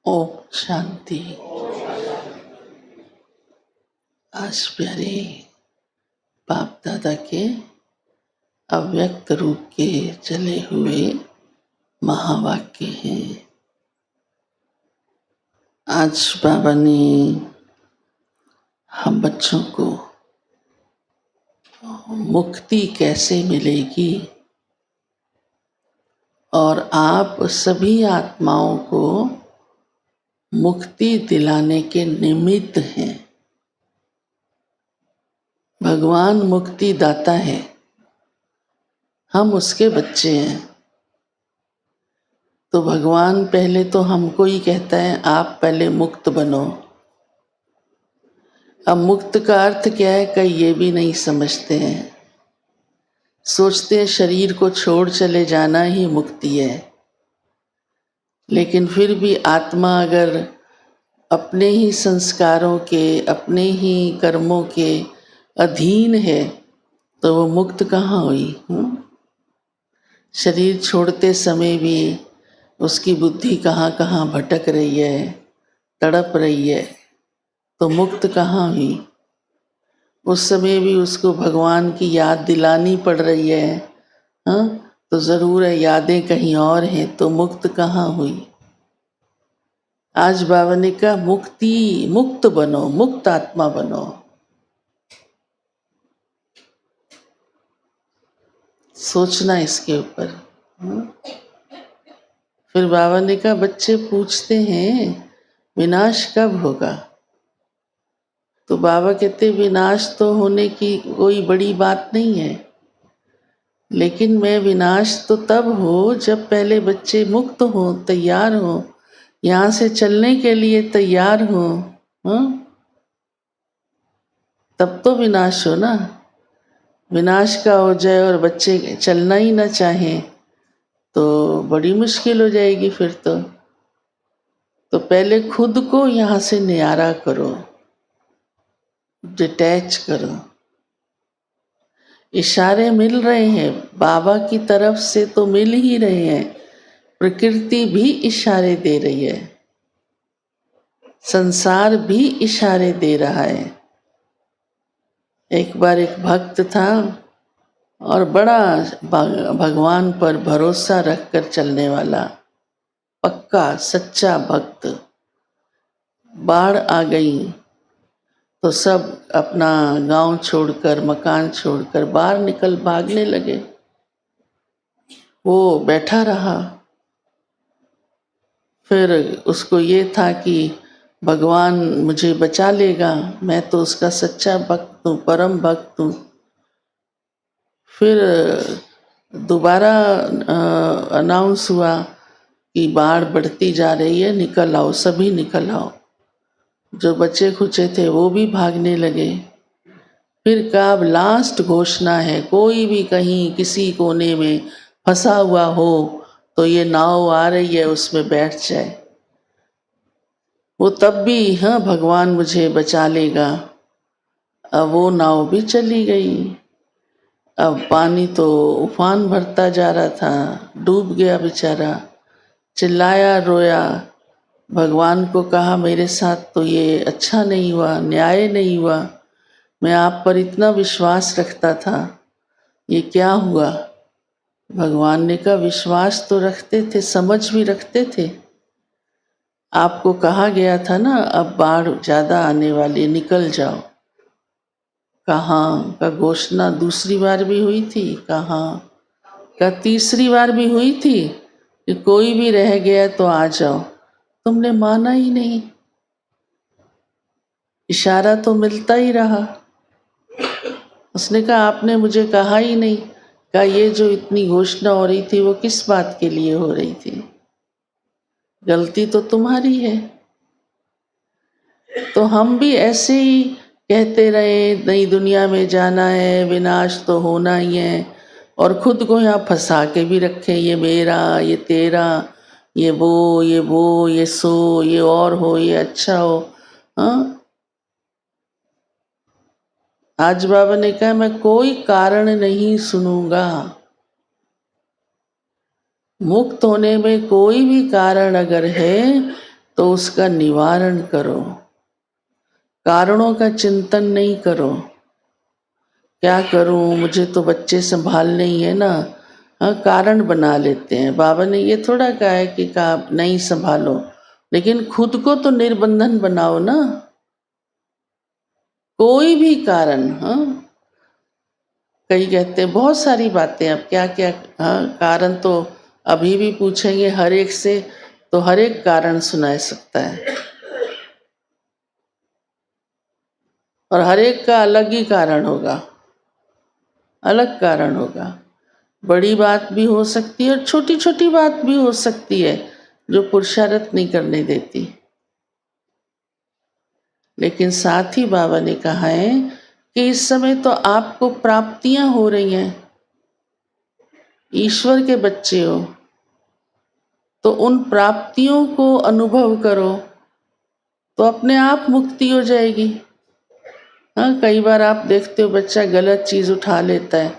ओम शांति। आज प्यारे बाप दादा के अव्यक्त रूप के चले हुए महावाक्य हैं। आज बाबा ने हम बच्चों को मुक्ति कैसे मिलेगी और आप सभी आत्माओं को मुक्ति दिलाने के निमित्त हैं। भगवान मुक्ति दाता है, हम उसके बच्चे हैं। तो भगवान पहले तो हमको ही कहता है आप पहले मुक्त बनो। अब मुक्त का अर्थ क्या है कई ये भी नहीं समझते हैं। सोचते हैं शरीर को छोड़ चले जाना ही मुक्ति है। लेकिन फिर भी आत्मा अगर अपने ही संस्कारों के, अपने ही कर्मों के अधीन है तो वो मुक्त कहाँ हुई? शरीर छोड़ते समय भी उसकी बुद्धि कहाँ कहाँ भटक रही है, तड़प रही है, तो मुक्त कहाँ हुई? उस समय भी उसको भगवान की याद दिलानी पड़ रही है। तो ज़रूर है यादें कहीं और हैं, तो मुक्त कहाँ हुई? आज बाबा ने कहा मुक्त बनो, मुक्त आत्मा बनो। सोचना इसके ऊपर। फिर बाबा ने कहा बच्चे पूछते हैं विनाश कब होगा? तो बाबा कहते विनाश तो होने की कोई बड़ी बात नहीं है, लेकिन मैं विनाश तो तब हो जब पहले बच्चे मुक्त हो, तैयार हो, यहाँ से चलने के लिए तैयार हो। तब तो विनाश हो ना। विनाश का हो जाए और बच्चे चलना ही ना चाहें तो बड़ी मुश्किल हो जाएगी फिर तो पहले खुद को यहाँ से न्यारा करो, डिटैच करो। इशारे मिल रहे हैं बाबा की तरफ से, तो मिल ही रहे हैं। प्रकृति भी इशारे दे रही है, संसार भी इशारे दे रहा है। एक बार एक भक्त था और बड़ा भगवान पर भरोसा रखकर चलने वाला, पक्का सच्चा भक्त। बाढ़ आ गई तो सब अपना गांव छोड़कर, मकान छोड़कर बाहर निकल भागने लगे। वो बैठा रहा। फिर उसको ये था कि भगवान मुझे बचा लेगा, मैं तो उसका सच्चा भक्त हूँ, परम भक्त हूँ। फिर दोबारा अनाउंस हुआ कि बाढ़ बढ़ती जा रही है, निकल आओ, सभी निकल आओ। जो बचे खुचे थे वो भी भागने लगे। फिर कहा अब लास्ट घोषणा है, कोई भी कहीं किसी कोने में फंसा हुआ हो तो ये नाव आ रही है उसमें बैठ जाए। वो तब भी भगवान मुझे बचा लेगा। अब वो नाव भी चली गई। अब पानी तो उफान भरता जा रहा था, डूब गया बेचारा। चिल्लाया, रोया, भगवान को कहा मेरे साथ तो ये अच्छा नहीं हुआ, न्याय नहीं हुआ। मैं आप पर इतना विश्वास रखता था, ये क्या हुआ? भगवान ने कहा विश्वास तो रखते थे, समझ भी रखते थे। आपको कहा गया था ना अब बाढ़ ज़्यादा आने वाली, निकल जाओ। कहाँ का घोषणा दूसरी बार भी हुई थी, कहाँ का तीसरी बार भी हुई थी कि कोई भी रह गया तो आ जाओ। तुमने माना ही नहीं। इशारा तो मिलता ही रहा। उसने कहा आपने मुझे कहा ही नहीं। कहा ये जो इतनी घोषणा हो रही थी वो किस बात के लिए हो रही थी? गलती तो तुम्हारी है। तो हम भी ऐसे ही कहते रहे नई दुनिया में जाना है, विनाश तो होना ही है, और खुद को यहाँ फंसा के भी रखे, ये मेरा, ये तेरा, ये वो, ये सो, ये और हो, ये अच्छा हो। आज बाबा ने कहा मैं कोई कारण नहीं सुनूंगा। मुक्त होने में कोई भी कारण अगर है तो उसका निवारण करो, कारणों का चिंतन नहीं करो। क्या करूं, मुझे तो बच्चे संभालने ही है ना, हाँ कारण बना लेते हैं। बाबा ने ये थोड़ा कहा है कि नहीं संभालो, लेकिन खुद को तो निर्बंधन बनाओ ना। कोई भी कारण, हाँ कई कहते हैं बहुत सारी बातें, अब क्या क्या, हाँ कारण तो अभी भी पूछेंगे हर एक से, तो हर एक कारण सुना सकता है, और हर एक का अलग ही कारण होगा, अलग कारण होगा। बड़ी बात भी हो सकती है और छोटी छोटी बात भी हो सकती है जो पुरुषार्थ नहीं करने देती। लेकिन साथ ही बाबा ने कहा है कि इस समय तो आपको प्राप्तियां हो रही हैं, ईश्वर के बच्चे हो, तो उन प्राप्तियों को अनुभव करो, तो अपने आप मुक्ति हो जाएगी। हाँ कई बार आप देखते हो बच्चा गलत चीज़ उठा लेता है,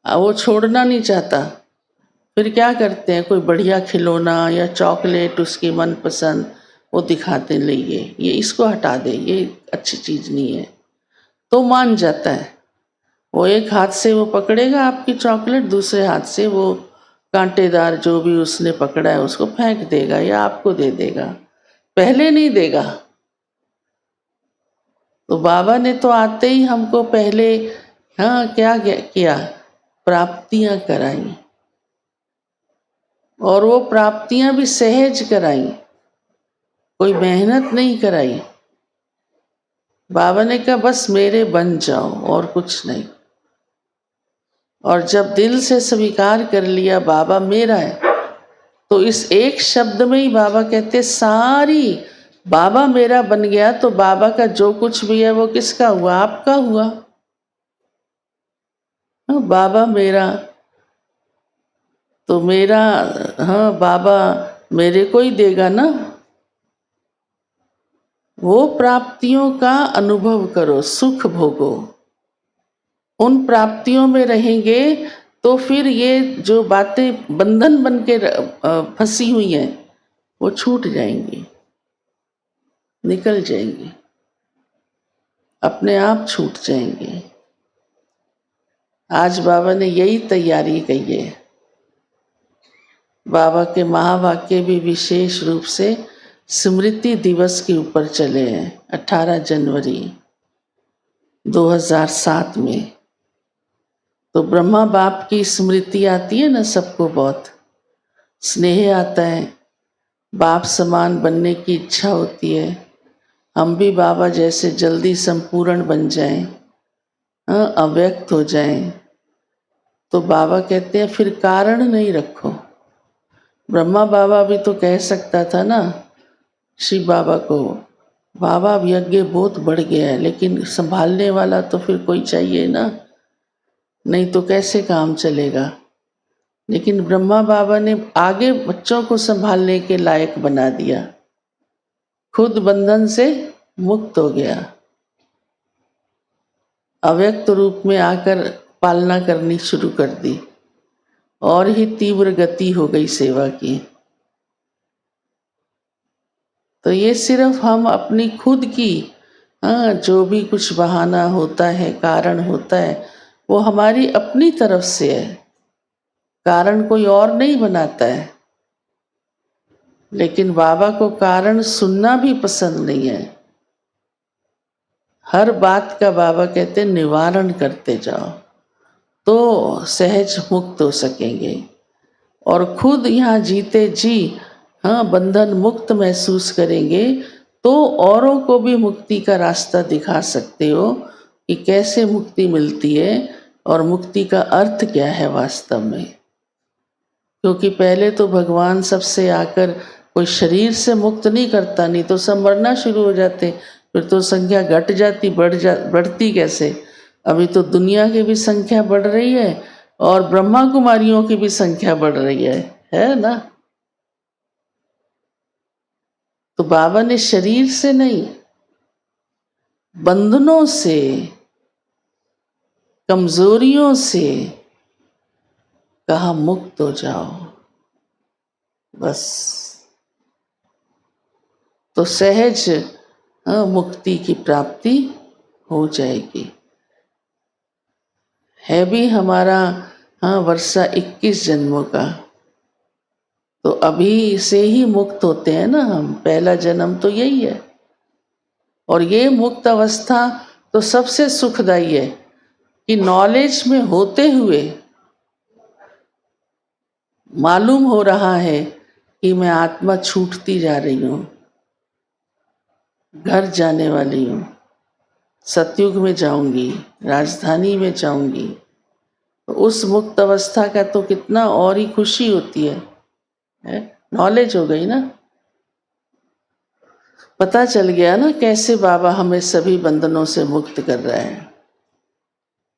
वो छोड़ना नहीं चाहता, फिर क्या करते हैं, कोई बढ़िया खिलौना या चॉकलेट उसकी मनपसंद वो दिखाते, ले ये इसको हटा दे, ये अच्छी चीज़ नहीं है, तो मान जाता है। वो एक हाथ से वो पकड़ेगा आपकी चॉकलेट, दूसरे हाथ से वो कांटेदार जो भी उसने पकड़ा है उसको फेंक देगा या आपको दे देगा, पहले नहीं देगा। तो बाबा ने तो आते ही हमको पहले, हाँ क्या किया, प्राप्तियां कराई, और वो प्राप्तियां भी सहज कराई, कोई मेहनत नहीं कराई। बाबा ने कहा बस मेरे बन जाओ और कुछ नहीं। और जब दिल से स्वीकार कर लिया बाबा मेरा है, तो इस एक शब्द में ही बाबा कहते सारी, बाबा मेरा बन गया तो बाबा का जो कुछ भी है वो किसका हुआ, आपका हुआ। हाँ, बाबा मेरा तो मेरा, हाँ बाबा मेरे को ही देगा ना। वो प्राप्तियों का अनुभव करो, सुख भोगो, उन प्राप्तियों में रहेंगे तो फिर ये जो बातें बंधन बन के फंसी हुई हैं वो छूट जाएंगी, निकल जाएंगी, अपने आप छूट जाएंगी। आज बाबा ने यही तैयारी कही है। बाबा के महावाक्य भी विशेष रूप से स्मृति दिवस के ऊपर चले हैं, 18 जनवरी 2007 में। तो ब्रह्मा बाप की स्मृति आती है ना, सबको बहुत स्नेह आता है, बाप समान बनने की इच्छा होती है, हम भी बाबा जैसे जल्दी संपूर्ण बन जाएं, हाँ अव्यक्त हो जाएं। तो बाबा कहते हैं फिर कारण नहीं रखो। ब्रह्मा बाबा भी तो कह सकता था ना शिव बाबा को, बाबा अब यज्ञ बहुत बढ़ गया है, लेकिन संभालने वाला तो फिर कोई चाहिए ना, नहीं तो कैसे काम चलेगा। लेकिन ब्रह्मा बाबा ने आगे बच्चों को संभालने के लायक बना दिया, खुद बंधन से मुक्त हो गया, अव्यक्त रूप में आकर पालना करनी शुरू कर दी, और ही तीव्र गति हो गई सेवा की। तो ये सिर्फ हम अपनी खुद की, हाँ जो भी कुछ बहाना होता है, कारण होता है, वो हमारी अपनी तरफ से है, कारण कोई और नहीं बनाता है। लेकिन बाबा को कारण सुनना भी पसंद नहीं है, हर बात का बाबा कहते निवारण करते जाओ तो सहज मुक्त हो सकेंगे, और खुद यहाँ जीते जी, हाँ बंधन मुक्त महसूस करेंगे, तो औरों को भी मुक्ति का रास्ता दिखा सकते हो कि कैसे मुक्ति मिलती है और मुक्ति का अर्थ क्या है वास्तव में। क्योंकि पहले तो भगवान सबसे आकर कोई शरीर से मुक्त नहीं करता, नहीं तो सब मरना शुरू हो जाते, फिर तो संख्या घट जाती, बढ़ती कैसे। अभी तो दुनिया की भी संख्या बढ़ रही है और ब्रह्मा कुमारियों की भी संख्या बढ़ रही है ना। तो बाबा ने शरीर से नहीं, बंधनों से, कमजोरियों से कहा मुक्त हो जाओ, बस। तो सहज मुक्ति की प्राप्ति हो जाएगी। है भी हमारा वर्षा 21 जन्मों का, तो अभी से ही मुक्त होते हैं ना हम, पहला जन्म तो यही है। और ये मुक्त अवस्था तो सबसे सुखदाई है कि नॉलेज में होते हुए मालूम हो रहा है कि मैं आत्मा छूटती जा रही हूँ, घर जाने वाली हूँ, सतयुग में जाऊंगी, राजधानी में जाऊंगी। तो उस मुक्त अवस्था का तो कितना और ही खुशी होती है? नॉलेज हो गई ना, पता चल गया ना कैसे बाबा हमें सभी बंधनों से मुक्त कर रहा है।